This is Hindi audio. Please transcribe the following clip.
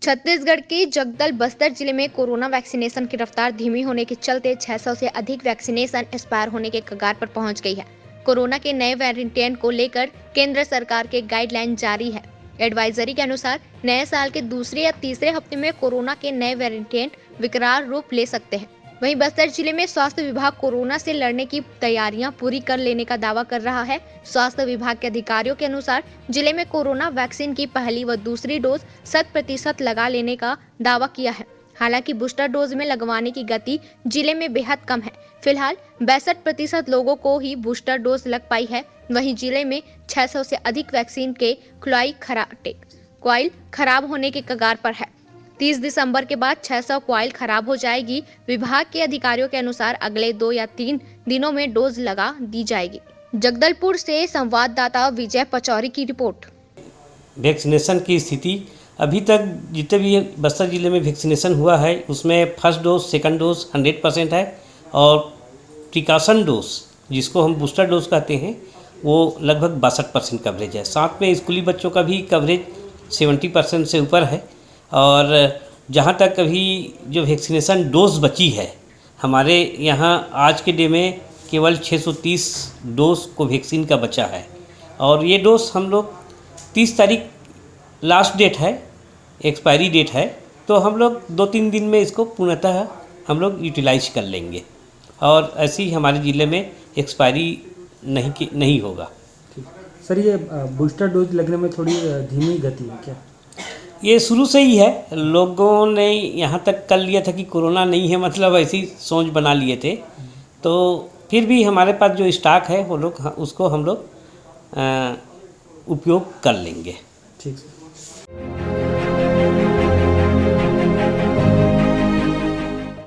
छत्तीसगढ़ के जगदल बस्तर जिले में कोरोना वैक्सीनेशन की रफ्तार धीमी होने के चलते 600 से अधिक वैक्सीनेशन एक्सपायर होने के कगार पर पहुंच गई है। कोरोना के नए वेरिएंट को लेकर केंद्र सरकार के गाइडलाइन जारी है। एडवाइजरी के अनुसार नए साल के दूसरे या तीसरे हफ्ते में कोरोना के नए वेरिएंट विकराल रूप ले सकते हैं। वहीं बस्तर जिले में स्वास्थ्य विभाग कोरोना से लड़ने की तैयारियां पूरी कर लेने का दावा कर रहा है। स्वास्थ्य विभाग के अधिकारियों के अनुसार जिले में कोरोना वैक्सीन की पहली व दूसरी डोज 100% लगा लेने का दावा किया है। हालांकि बूस्टर डोज में लगवाने की गति जिले में बेहद कम है। फिलहाल 62% लोगों को ही बूस्टर डोज लग पाई है। वहीं जिले में 600 से अधिक वैक्सीन के क्वाइल खराब होने के कगार पर है। 30 दिसंबर के बाद 600 क्वाइल खराब हो जाएगी। विभाग के अधिकारियों के अनुसार अगले 2 या 3 दिनों में डोज लगा दी जाएगी। जगदलपुर से संवाददाता विजय पचौरी की रिपोर्ट। वैक्सीनेशन की स्थिति अभी तक जितने भी बस्तर जिले में वैक्सीनेशन हुआ है उसमें फर्स्ट डोज सेकंड डोज 100% है और प्रिकॉशन डोज जिसको हम बूस्टर डोज कहते हैं वो लगभग 62% कवरेज है। साथ में स्कूली बच्चों का भी कवरेज 70% से ऊपर है। और जहाँ तक अभी जो वैक्सीनेशन डोज बची है हमारे यहाँ आज के डे में केवल 630 डोज को वैक्सीन का बचा है और ये डोज हम लोग 30 तारीख लास्ट डेट है, एक्सपायरी डेट है, तो हम लोग 2-3 दिन में इसको पूर्णतः हम लोग यूटिलाइज कर लेंगे और ऐसे ही हमारे ज़िले में एक्सपायरी नहीं होगा। सर, ये बूस्टर डोज लगने में थोड़ी धीमी गति है क्या? ये शुरू से ही है। लोगों ने यहाँ तक कर लिया था कि कोरोना नहीं है, मतलब ऐसी सोच बना लिए थे। तो फिर भी हमारे पास जो स्टॉक है वो लोग उसको हम लोग उपयोग कर लेंगे। ठीक है।